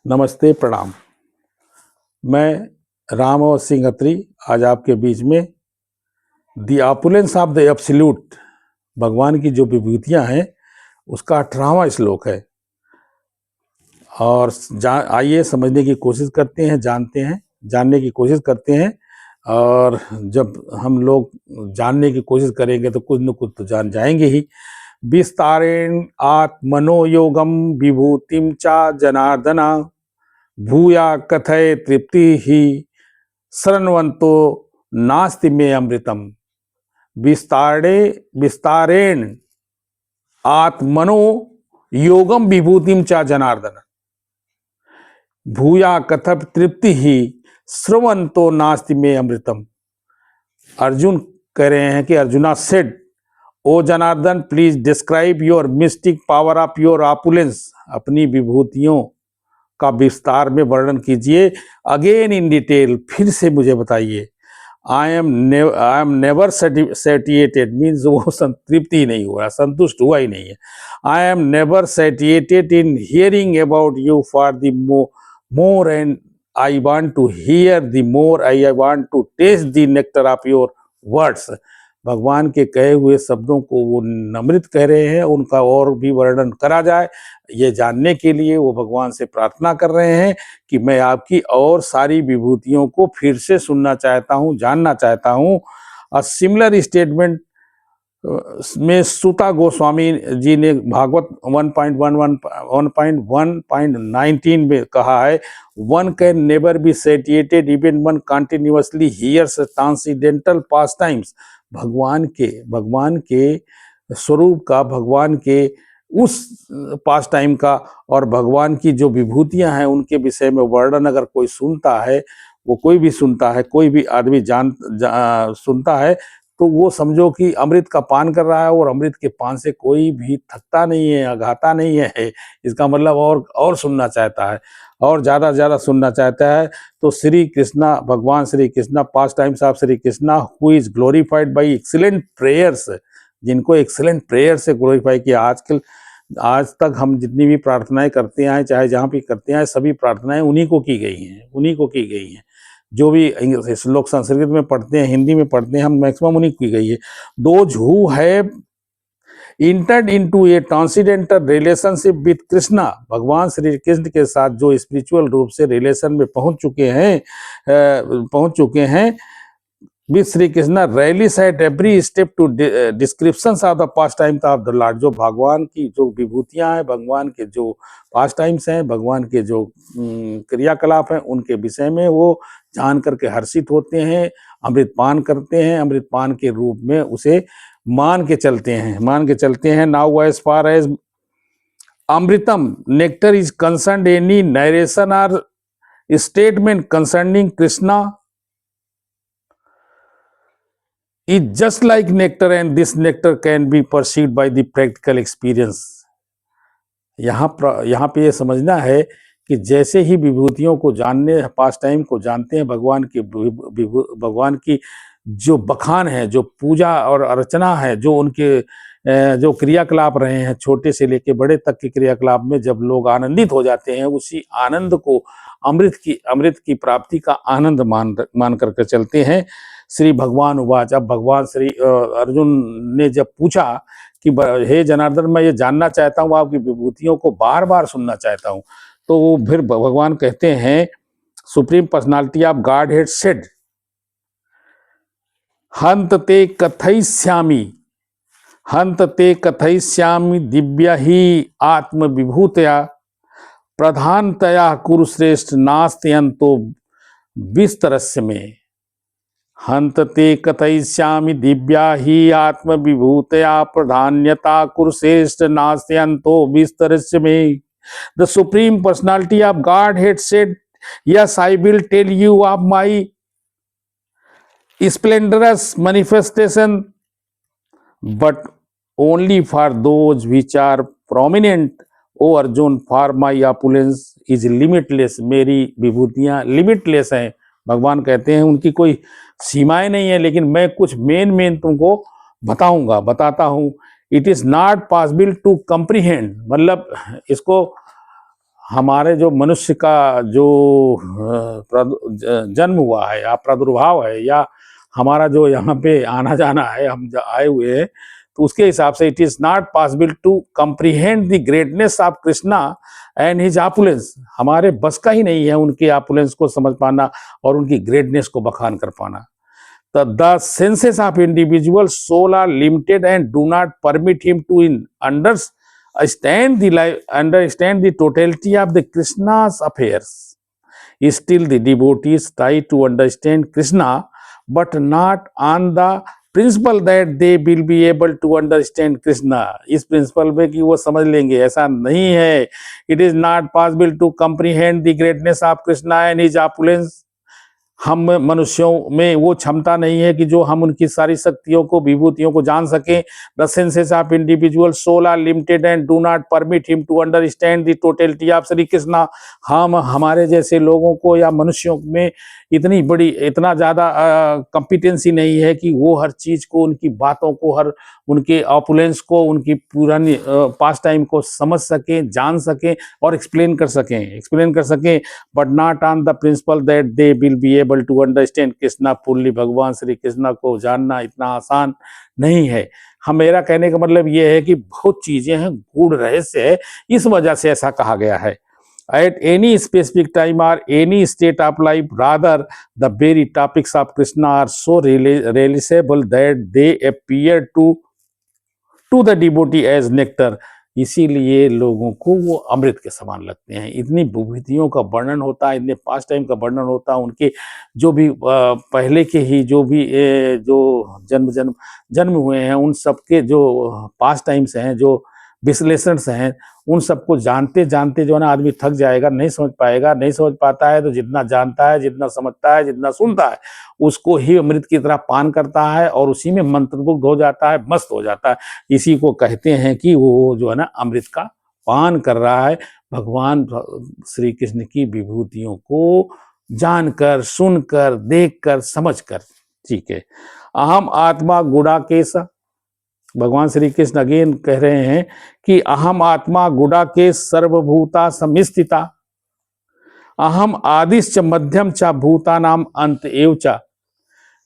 नमस्ते, प्रणाम। मैं राम और सिंह अत्री आज आपके बीच में the opulence of the absolute, भगवान की जो विभूतियां हैं उसका 18वां श्लोक है। और आइए समझने की कोशिश करते हैं, जानने की कोशिश करते हैं। और जब हम लोग जानने की कोशिश करेंगे तो कुछ न कुछ तो जान जाएंगे ही। विस्तारेण आत्मनोयोगम विभूतिम चा जनार्दना भूया कथय तृप्ति ही शरणवंतो नास्ति में अमृतम। विस्तारेण आत्मनो योगम विभूतिम चा जनार्दन भूया कथय तृप्ति ही श्रवंतो नास्ति में अमृतम। अर्जुन कह रहे हैं कि Arjuna said, O Janardan, please describe your mystic power of your opulence. अपनी विभूतियों का विस्तार में वर्णन कीजिए। अगेन इन डिटेल, फिर से मुझे बताइए। आई एम नेवर सेटिएटेड, मीन्स वो संतृप्ति ही नहीं हुआ, संतुष्ट हुआ ही नहीं है। I am never satiated in hearing about you for the more and I want to hear the more, I want to taste the nectar of your words. भगवान के कहे हुए शब्दों को वो अमृत कह रहे हैं, उनका और भी वर्णन करा जाए ये जानने के लिए वो भगवान से प्रार्थना कर रहे हैं कि मैं आपकी और सारी विभूतियों को फिर से सुनना चाहता हूँ, जानना चाहता हूँ। अ सिमिलर स्टेटमेंट में सूता गोस्वामी जी ने भागवत 1.19 में कहा है, one can never be satiated even one continuously hears transcendental pastimes. भगवान के स्वरूप का, भगवान के उस पास टाइम का और भगवान की जो विभूतियां हैं उनके विषय में वर्णन अगर कोई सुनता है, वो कोई भी सुनता है, कोई भी आदमी सुनता है तो वो समझो कि अमृत का पान कर रहा है, और अमृत के पान से कोई भी थकता नहीं है, अघाता नहीं है। इसका मतलब और सुनना चाहता है, और ज़्यादा से ज़्यादा सुनना चाहता है। तो श्री कृष्णा, भगवान Shri Krishna, pastimes of Shri Krishna, who is glorified by excellent prayers, जिनको एक्सीलेंट प्रेयर से ग्लोरीफाई किया। आज तक हम जितनी भी प्रार्थनाएं करते आए, चाहे जहाँ भी करते आए, सभी प्रार्थनाएं उन्हीं को की गई हैं। जो भी श्लोक संस्कृत में पढ़ते हैं, हिंदी में पढ़ते हैं, हम मैक्सिमम उन्हीं की गई है। Those who have entered into A transcendental relationship with Krishna, भगवान श्री कृष्ण के साथ जो स्पिरिचुअल रूप से रिलेशन में पहुंच चुके हैं with Shri Krishna, relishes at every step to descriptions of the pastimes of the Lord. जो भगवान की जो विभूतियां हैं, भगवान के जो पास्ट टाइम्स हैं, भगवान के जो क्रियाकलाप हैं, उनके विषय में वो जान करके हर्षित होते हैं, अमृत पान करते हैं, अमृत पान के रूप में उसे मान के चलते हैं। Now as far as amritam nectar is concerned, any narration or statement concerning Krishna is just like nectar, and this nectar can be perceived by the practical experience। यहाँ पे ये समझना है कि जैसे ही विभूतियों को जानने, पास टाइम को जानते हैं, भगवान की जो बखान है, जो पूजा और अर्चना है, जो उनके जो क्रियाकलाप रहे हैं, छोटे से लेके बड़े तक के क्रियाकलाप में जब लोग आनंदित हो जाते हैं, उसी आनंद को अमृत की प्राप्ति का आनंद मान करके चलते हैं। श्री भगवान उवाच, अब भगवान श्री अर्जुन ने जब पूछा कि हे जनार्दन, मैं ये जानना चाहता हूँ, आपकी विभूतियों को बार बार सुनना चाहता हूँ, तो फिर भगवान कहते हैं, supreme personality of Godhead said, हंत ते कथयिष्यामि दिव्या ही आत्म विभूतया प्रधानतया कुरुश्रेष्ठ नास्त्यंतो विस्तरस्य में। हंत ते कथयिष्यामि दिव्या ही आत्म विभूतया प्रधान्यता कुरुश्रेष्ठ नास्त्यंतो विस्तरस्य में। The Supreme Personality of Godhead said, yes, I will tell you of my splendorous manifestation, but only for those which are prominent, O Arjun, for my opulence is limitless। मेरी विभूतियां लिमिटलेस हैं। भगवान कहते हैं उनकी कोई सीमाएं नहीं है, लेकिन मैं कुछ मेन तुमको बताता हूँ। It is not possible to comprehend, मतलब इसको हमारे जो मनुष्य का जो जन्म हुआ है या प्रादुर्भाव है या हमारा जो यहाँ पे आना जाना है, हम आए हुए हैं, तो उसके हिसाब से it is not possible to comprehend the greatness of Krishna and his opulence. हमारे बस का ही नहीं है उनके आपुलेंस को समझ पाना और उनकी ग्रेटनेस को बखान कर पाना। The senses of individual soul are limited and do not permit him to understand the totality of the Krishna's affairs. Still, the devotees try to understand Krishna, but not on the principle that they will be able to understand Krishna. इस principle में कि वो समझ लेंगे, ऐसा नहीं है। It is not possible to comprehend the greatness of Krishna and his opulence. हम मनुष्यों में वो क्षमता नहीं है कि जो हम उनकी सारी शक्तियों को, विभूतियों को जान सकें। The senses of individual soul are limited and do not permit him to understand the totality of Shri Krishna. हम हमारे जैसे लोगों को या मनुष्यों में इतना ज़्यादा कॉम्पिटेंसी नहीं है कि वो हर चीज़ को, उनकी बातों को, हर उनके ऑपुलेंस को, उनकी पुरानी पास्ट टाइम को समझ सकें, जान सकें और एक्सप्लेन कर सकें, but not on the principle that they will be able to understand Krishna fully. भगवान श्री कृष्णा को जानना इतना आसान नहीं है। मेरा कहने का मतलब ये है कि बहुत चीजें हैं, गूढ़ रहस्य है, इस वजह से ऐसा कहा गया है। At any specific time or any state of life, rather the very topics of Krishna are so realizable that they appear to the devotee as nectar. इसीलिए लोगों को वो अमृत के समान लगते हैं। इतनी विभूतियों का वर्णन होता है, इतने पास्ट टाइम का वर्णन होता है, उनके जो भी पहले के ही जो भी जो जन्म हुए हैं, उन सबके जो पास्ट टाइम्स हैं, जो विश्लेषण हैं, उन सबको जानते जानते जो है ना आदमी थक जाएगा, नहीं समझ पाता है। तो जितना जानता है, जितना समझता है, जितना सुनता है, उसको ही अमृत की तरह पान करता है और उसी में मंत्रमुग्ध हो जाता है, मस्त हो जाता है। इसी को कहते हैं कि वो जो है ना अमृत का पान कर रहा है, भगवान श्री कृष्ण की विभूतियों को जानकर, सुनकर, देखकर, समझकर। ठीक है। अहम आत्मा गुडाकेश, भगवान श्री कृष्ण अगेन कह रहे हैं कि अहम आत्मा गुडाकेश सर्वभूता समिस्थिता, अहम आदिश्च मध्यम च भूतानाम अंत एव च।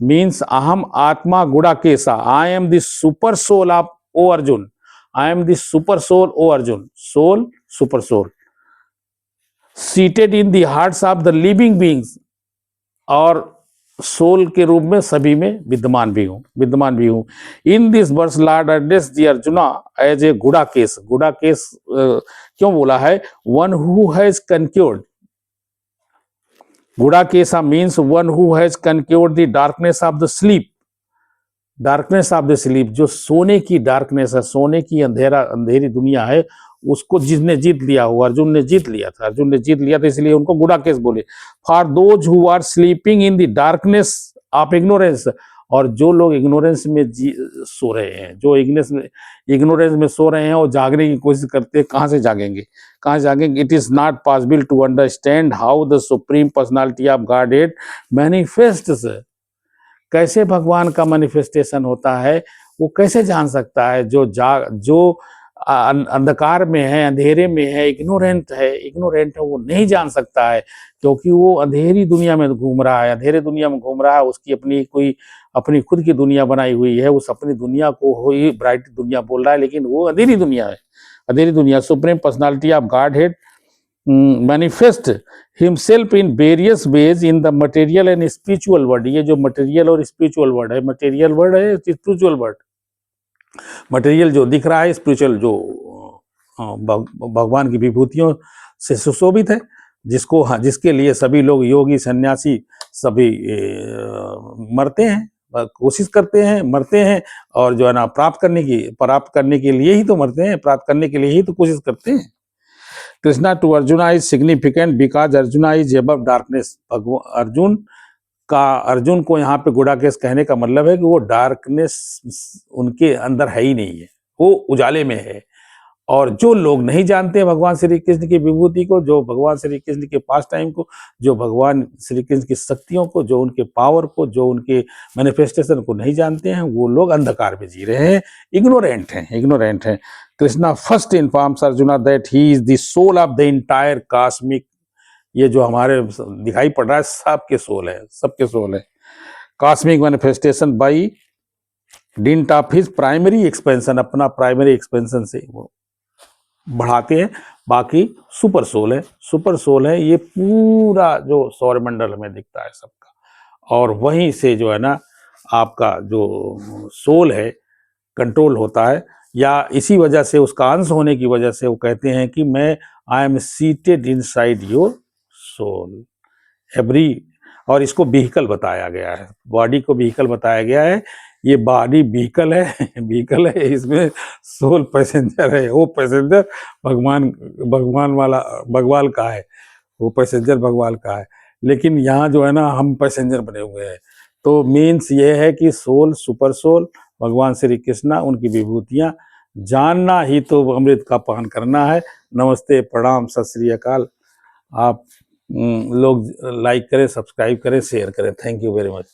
मीन्स अहम आत्मा Gudakesha, I am the super soul of O Arjuna, I am the super soul O Arjuna, soul super soul, seated in the hearts of the living beings, और सोल के रूप में सभी में विद्यमान भी हूँ। In this verse Lord address the Arjuna as a Gudakesh. Gudakesh क्यों बोला है? One who has conquered, Gudakesha means one who has conquered the darkness of the sleep. Darkness of the sleep, जो सोने की डार्कनेस है, सोने की अंधेरी दुनिया है, उसको जिसने जीत लिया हो, अर्जुन ने जीत लिया था, इसलिए उनको गुडाकेश बोले। For those who are sleeping in the darkness of ignorance, और जो लोग इग्नोरेंस में सो रहे हैं, जो इग्नोरेंस में सो रहे हैं और जागने की कोशिश करते हैं, कहाँ से जागेंगे? It is not possible to understand how the supreme personality of Godhead manifests. कैसे भगवान का मैनिफेस्टेशन होता है, वो कैसे जान सकता है? जो अंधकार में है, अंधेरे में है, इग्नोरेंट है, वो नहीं जान सकता है, क्योंकि वो अंधेरी दुनिया में घूम रहा है। उसकी अपनी खुद की दुनिया बनाई हुई है, उस अपनी दुनिया को ही ब्राइट दुनिया बोल रहा है, लेकिन वो अंधेरी दुनिया। Supreme personality of godhead manifest himself in various ways in the material and spiritual world. ये जो मटेरियल और स्पिरिचुअल वर्ल्ड है, मटेरियल वर्ल्ड है, स्पिरिचुअल वर्ल्ड। मटेरियल जो दिख रहा है, स्पिरिचुअल जो भगवान की विभूतियों से सुशोभित है, जिसके लिए सभी लोग, योगी, सन्यासी, सभी मरते हैं, कोशिश करते हैं, मरते हैं, और जो है ना प्राप्त करने के लिए ही तो मरते हैं, प्राप्त करने के लिए ही तो कोशिश करते हैं। Krishna to Arjuna is significant because Arjuna is above darkness. Arjun को यहाँ पे गुडाकेश कहने का मतलब है कि वो डार्कनेस उनके अंदर है ही नहीं है, वो उजाले में है, और जो लोग नहीं जानते भगवान श्री कृष्ण की विभूति को, जो भगवान श्री कृष्ण के पास टाइम को, जो भगवान श्री कृष्ण की शक्तियों को, जो उनके पावर को, जो उनके मैनिफेस्टेशन को नहीं जानते हैं, वो लोग अंधकार में जी रहे हैं, इग्नोरेंट हैं। Krishna first informs Arjuna that he is the soul of the entire cosmic. ये जो हमारे दिखाई पड़ रहा है सबके सोल है, सबके सोल है। Cosmic manifestation by didn't of his primary expansion, अपना प्राइमरी एक्सपेंशन से वो बढ़ाते हैं। बाकी सुपर सोल है, सुपर सोल है ये पूरा जो सौरमंडल में दिखता है सबका, और वहीं से जो है ना आपका जो सोल है कंट्रोल होता है, या इसी वजह से उसका अंश होने की वजह से वो कहते हैं कि मैं I am seated inside your soul every. और इसको व्हीकल बताया गया है, बॉडी को व्हीकल बताया गया है। ये बॉडी व्हीकल है व्हीकल है, इसमें सोल पैसेंजर है। वो पैसेंजर भगवान भगवान वाला भगवान का है, वो पैसेंजर भगवान का है। लेकिन यहाँ जो है ना हम पैसेंजर बने हुए हैं। तो मीन्स ये है कि सोल, सुपर सोल, भगवान श्री कृष्णा, उनकी विभूतियाँ जानना ही तो अमृत का पान करना है। नमस्ते, प्रणाम, सत श्री अकाल। आप लोग लाइक करें, सब्सक्राइब करें, शेयर करें। Thank you very much.